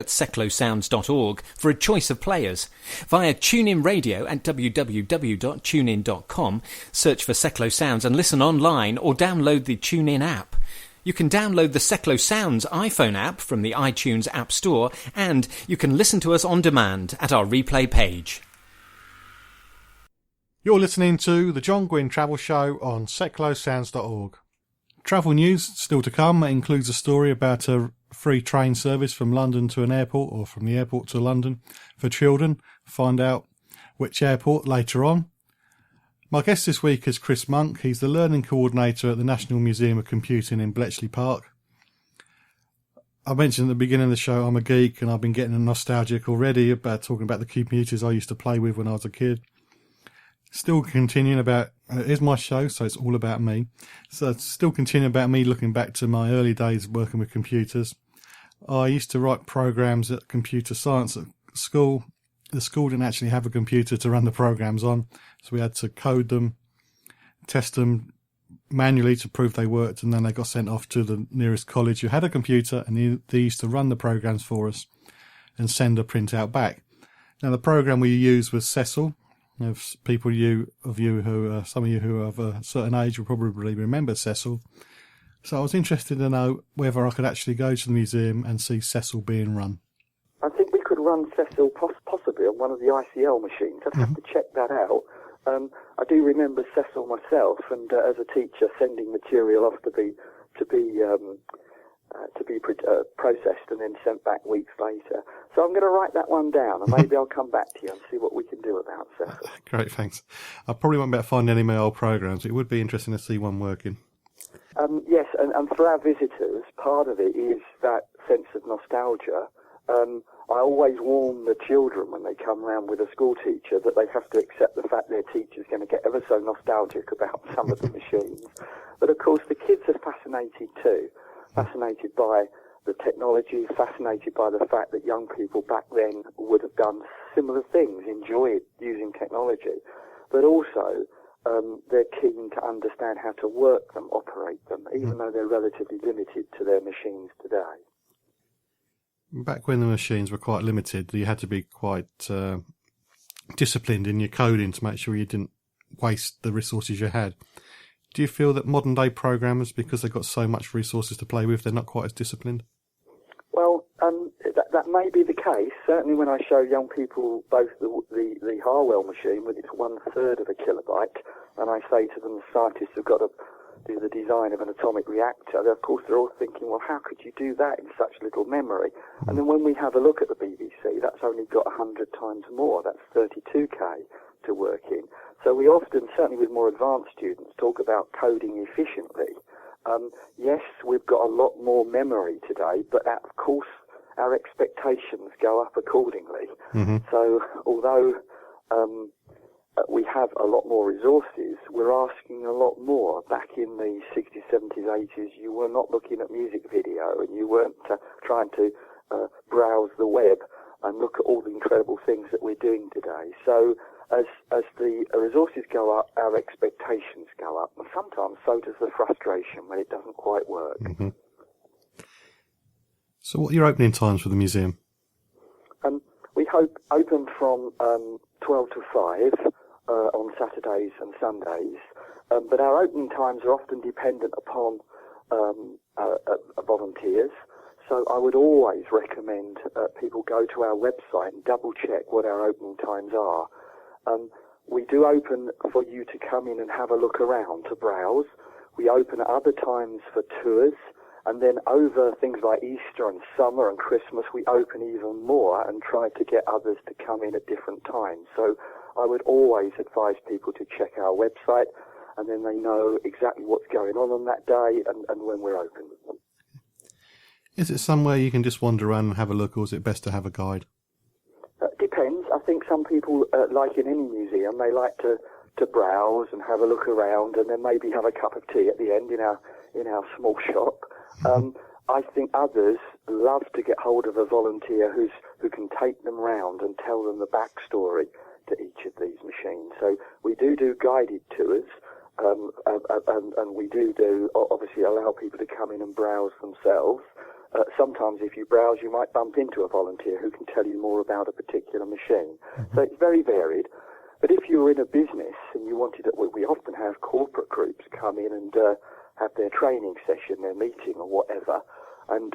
at seclosounds.org for a choice of players. Via TuneIn Radio at www.tunein.com, search for Seclo Sounds and listen online or download the TuneIn app. You can download the Seclo Sounds iPhone app from the iTunes App Store, and you can listen to us on demand at our replay page. You're listening to the John Guinn Travel Show on seclosounds.org. Travel news still to come. It includes a story about a free train service from London to an airport, or from the airport to London, for children. Find out which airport later on. My guest this week is Chris Monk. He's the Learning Coordinator at the National Museum of Computing in Bletchley Park. I mentioned at the beginning of the show I'm a geek, and I've been getting nostalgic already about talking about the computers I used to play with when I was a kid. Still continuing about, it is my show, so it's all about me. So it's still continuing about me looking back to my early days working with computers. I used to write programs at computer science at school. The school didn't actually have a computer to run the programs on, so we had to code them, test them manually to prove they worked, and then they got sent off to the nearest college who had a computer, and they used to run the programs for us and send a printout back. Now, the program we used was Cecil. If people some of you who are of a certain age will probably remember Cecil. So I was interested to know whether I could actually go to the museum and see Cecil being run. I think we could run Cecil possibly on one of the ICL machines. I'd have to check that out. I do remember Cecil myself, and as a teacher, sending material off to be processed and then sent back weeks later. So I'm going to write that one down, and maybe I'll come back to you and see what we can do about Cecil. Great, thanks. I probably won't be able to find any of my old programs. It would be interesting to see one working. Yes, and for our visitors, part of it is that sense of nostalgia. I always warn the children when they come round with a school teacher that they have to accept the fact their teacher's going to get ever so nostalgic about some of the machines. But of course, the kids are fascinated too. Fascinated by the technology, fascinated by the fact that young people back then would have done similar things, enjoyed using technology, but also they're keen to understand how to work them, operate them, even though they're relatively limited to their machines today. Back when the machines were quite limited, you had to be quite disciplined in your coding to make sure you didn't waste the resources you had. Do you feel that modern day programmers, because they've got so much resources to play with, they're not quite as disciplined? Well, that may be the case. Certainly when I show young people both the Harwell machine with its 1/3 of a kilobyte, and I say to them the scientists have got to do the design of an atomic reactor, of course they're all thinking, well, how could you do that in such little memory? And then when we have a look at the BBC, that's only got 100 times more. That's 32K to work in. So we often, certainly with more advanced students, talk about coding efficiently. Yes, we've got a lot more memory today, but of course our expectations go up accordingly. So although we have a lot more resources, we're asking a lot more. Back in the 60s, 70s, 80s, you were not looking at music video, and you weren't trying to browse the web and look at all the incredible things that we're doing today. So as the resources go up, our expectations go up, and sometimes so does the frustration when it doesn't quite work. So what are your opening times for the museum? We hope open from 12 to 5 on Saturdays and Sundays, but our opening times are often dependent upon volunteers. So I would always recommend people go to our website and double check what our opening times are. We do open for you to come in and have a look around, to browse. We open at other times for tours, and then over things like Easter and summer and Christmas, we open even more and try to get others to come in at different times. So I would always advise people to check our website, and then they know exactly what's going on that day and when we're open. Is it somewhere you can just wander around and have a look, or is it best to have a guide? Depends. I think some people, like in any museum, they like to browse and have a look around, and then maybe have a cup of tea at the end in our small shop. I think others love to get hold of a volunteer who can take them round and tell them the backstory to each of these machines. So we do guided tours, and we do obviously allow people to come in and browse themselves. sometimes if you browse, you might bump into a volunteer who can tell you more about a particular machine. So it's very varied. But if you're in a business and you wanted to, we often have corporate groups come in and have their training session, their meeting or whatever, and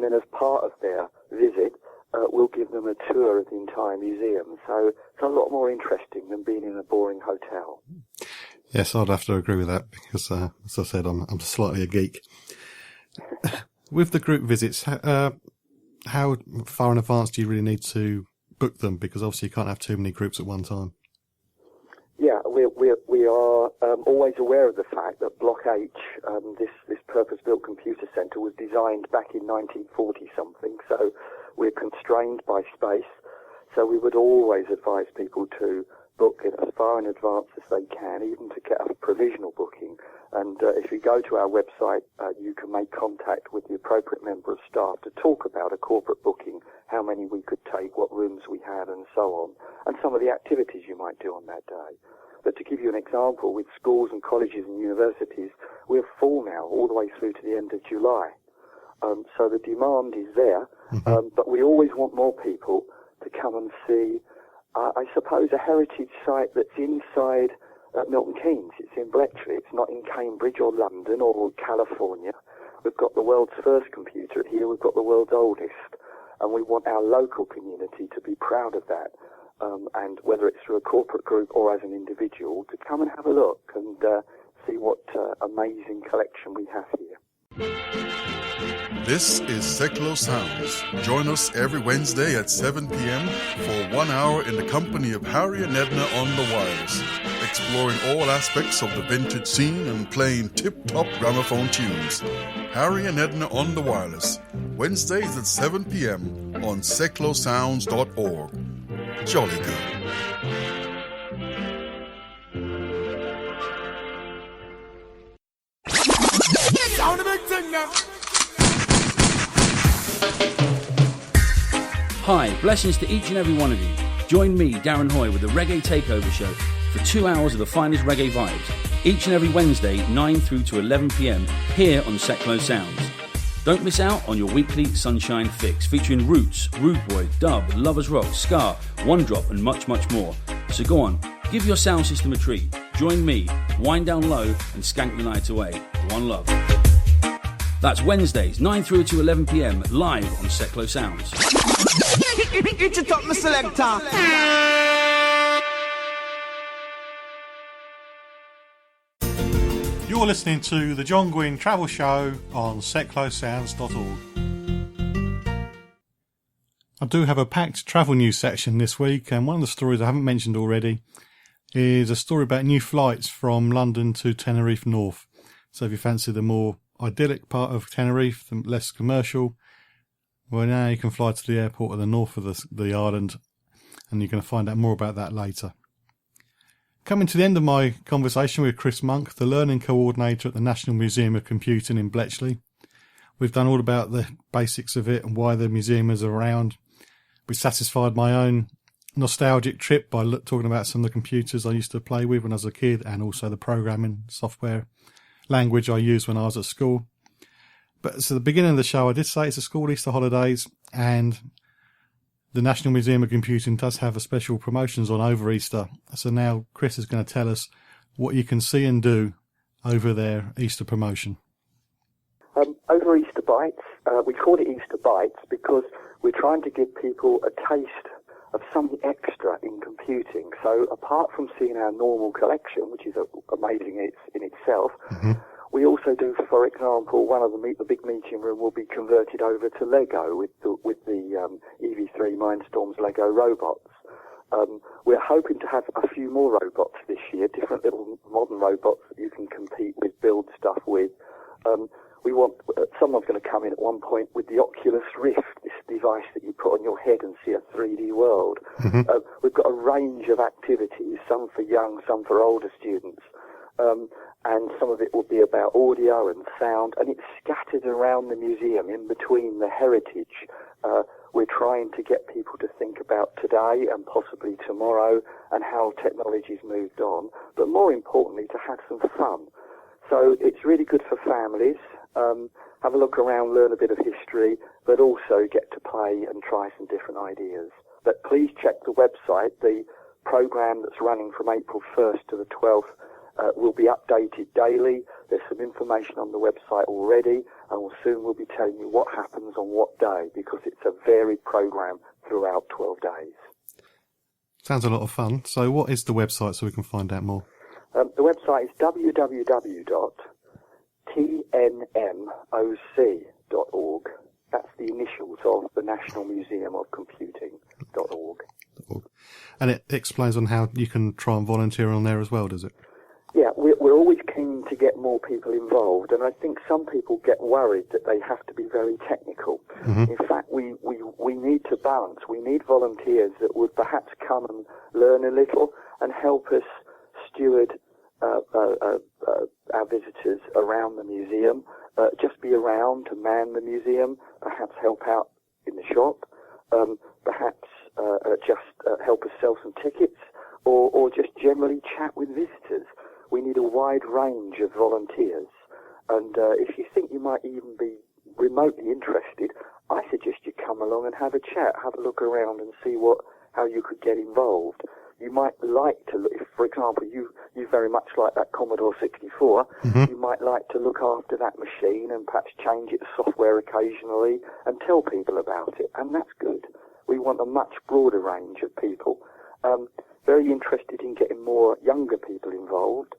then as part of their visit, we'll give them a tour of the entire museum. So it's a lot more interesting than being in a boring hotel. Yes, I'd have to agree with that because, as I said, I'm slightly a geek. With the group visits, how far in advance do you really need to book them? Because obviously you can't have too many groups at one time. Yeah, we are always aware of the fact that Block H, this purpose-built computer centre, was designed back in 1940-something, so we're constrained by space. So we would always advise people to book it as far in advance as they can, even to get a provisional booking. And if you go to our website, you can make contact with the appropriate member of staff to talk about a corporate booking, how many we could take, what rooms we had, and so on, and some of the activities you might do on that day. But to give you an example, with schools and colleges and universities, we're full now, all the way through to the end of July. So the demand is there, but we always want more people to come and see, I suppose, a heritage site that's inside Milton Keynes. It's in Bletchley. It's not in Cambridge or London or California. We've got the world's first computer here. We've got the world's oldest. And we want our local community to be proud of that. And whether it's through a corporate group or as an individual, to come and have a look and see what amazing collection we have here. This is Seclo Sounds. Join us every Wednesday at 7 p.m. for 1 hour in the company of Harry and Edna on the wireless, exploring all aspects of the vintage scene and playing tip-top gramophone tunes. Harry and Edna on the wireless, Wednesdays at 7 p.m. on seclosounds.org. Jolly good. Sound the big thing now. Hi, blessings to each and every one of you. Join me, Darren Hoy, with the Reggae Takeover Show for 2 hours of the finest reggae vibes, each and every Wednesday, 9 through to 11 p.m, here on Seclo Sounds. Don't miss out on your weekly Sunshine Fix, featuring Roots, Rude Boy, Dub, Lovers Rock, Ska, One Drop, and much, much more. So go on, give your sound system a treat. Join me, wind down low, and skank the night away. One love. That's Wednesdays, 9 through to 11 p.m, live on Seclo Sounds. It's a top, my selector. You're listening to the John Guinn Travel Show on seclosounds.org. I do have a packed travel news section this week, and one of the stories I haven't mentioned already is a story about new flights from London to Tenerife North. So if you fancy the more idyllic part of Tenerife, the less commercial, well, now you can fly to the airport at the north of the island, and you're going to find out more about that later. Coming to the end of my conversation with Chris Monk, the Learning Coordinator at the National Museum of Computing in Bletchley. We've done all about the basics of it and why the museum is around. We satisfied my own nostalgic trip by talking about some of the computers I used to play with when I was a kid, and also the programming software language I used when I was at school. But so at the beginning of the show, I did say it's a school Easter holidays, and the National Museum of Computing does have a special promotions on over Easter. So now Chris is going to tell us what you can see and do over their Easter promotion. Over Easter Bytes, we call it Easter Bytes because we're trying to give people a taste of something extra in computing. So apart from seeing our normal collection, which is amazing in itself, we also do, for example, one of the big meeting room will be converted over to Lego with the EV3 Mindstorms Lego robots. We're hoping to have a few more robots this year, different little modern robots that you can compete with, build stuff with. We want someone's going to come in at one point with the Oculus Rift, this device that you put on your head and see a 3D world. We've got a range of activities, some for young, some for older students. And some of it will be about audio and sound, and it's scattered around the museum in between the heritage. We're trying to get people to think about today and possibly tomorrow and how technology's moved on, but more importantly, to have some fun. So it's really good for families. have a look around, learn a bit of history, but also get to play and try some different ideas. But please check the website. The program that's running from April 1st to the 12th will be updated daily. There's some information on the website already, and soon we'll be telling you what happens on what day, because it's a varied program throughout 12 days. Sounds a lot of fun. So what is the website so we can find out more? The website is www.tnmoc.org. That's the initials of the National Museum of Computing.org. And it explains on how you can try and volunteer on there as well, does it? Yeah, we're always keen to get more people involved, and I think some people get worried that they have to be very technical. In fact, we need to balance. We need volunteers that would perhaps come and learn a little and help us steward our visitors around the museum, just be around to man the museum, perhaps help out in the shop, perhaps just help us sell some tickets, or just generally chat with visitors. We need a wide range of volunteers, and if you think you might even be remotely interested, I suggest you come along and have a chat, have a look around and see how you could get involved. You might like to, if, for example, you very much like that Commodore 64, you might like to look after that machine and perhaps change its software occasionally and tell people about it, and that's good. We want a much broader range of people. Very interested in getting more younger people involved,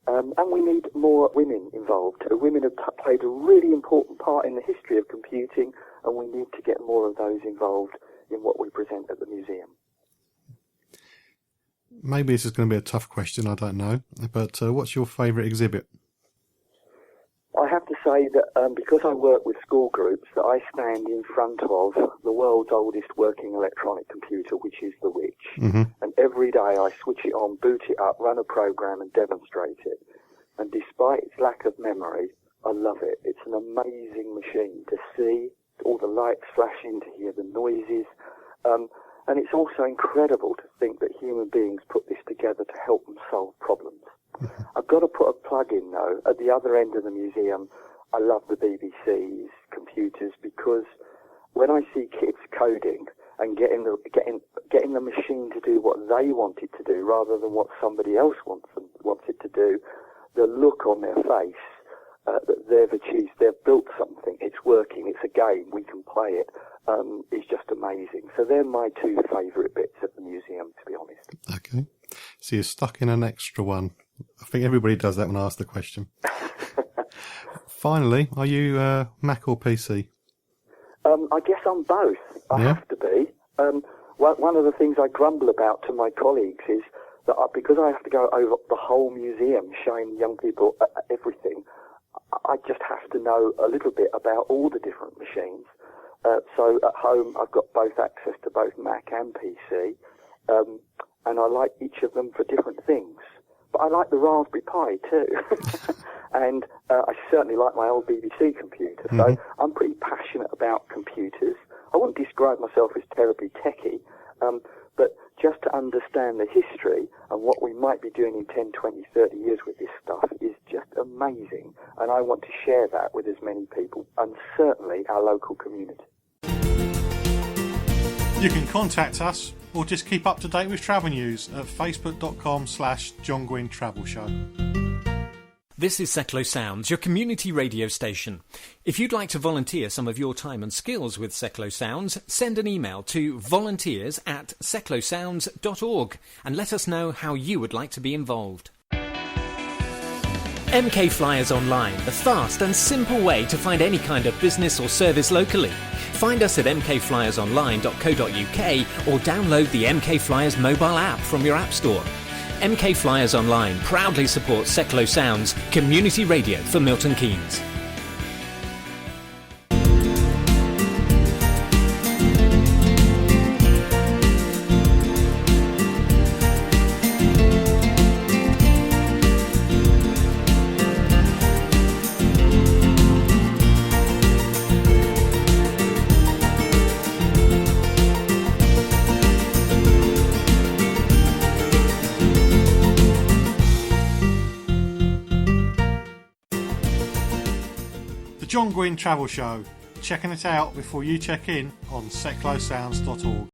and we need more women involved. Women have played a really important part in the history of computing, and we need to get more of those involved in what we present at the museum. Maybe this is going to be a tough question, I don't know, but what's your favourite exhibit? I have to say that because I work with school groups, that I stand in front of the world's oldest working electronic computer, which is the Witch. And every day I switch it on, boot it up, run a program and demonstrate it. And despite its lack of memory, I love it. It's an amazing machine to see, all the lights flashing, to hear the noises. And it's also incredible to think that human beings put this together to help them solve problems. I've got to put a plug in, though. At the other end of the museum, I love the BBC's computers, because when I see kids coding and getting the machine to do what they want it to do rather than what somebody else wants it to do, the look on their face that they've built something, it's working, it's a game, we can play it, is just amazing. So they're my two favourite bits at the museum, to be honest. Okay. So you're stuck in an extra one. I think everybody does that when I ask the question. Finally, are you Mac or PC? I guess I'm both. I have to be. One of the things I grumble about to my colleagues is that because I have to go over the whole museum showing young people everything, I just have to know a little bit about all the different machines. So at home, I've got both access to both Mac and PC, and I like each of them for different things. But I like the Raspberry Pi too, and I certainly like my old BBC computer. So I'm pretty passionate about computers. I wouldn't describe myself as terribly techie, but just to understand the history and what we might be doing in 10, 20, 30 years with this stuff is just amazing. And I want to share that with as many people, and certainly our local community. You can contact us or just keep up to date with travel news at facebook.com/John Guinn Travel Show. This is Seclo Sounds, your community radio station. If you'd like to volunteer some of your time and skills with Seclo Sounds, send an email to volunteers@seclosounds.org and let us know how you would like to be involved. MK Flyers Online, the fast and simple way to find any kind of business or service locally. Find us at mkflyersonline.co.uk or download the MK Flyers mobile app from your app store. MK Flyers Online proudly supports Seclo Sounds, community radio for Milton Keynes. John Guinn Travel Show. Checking it out before you check in on seclosounds.org.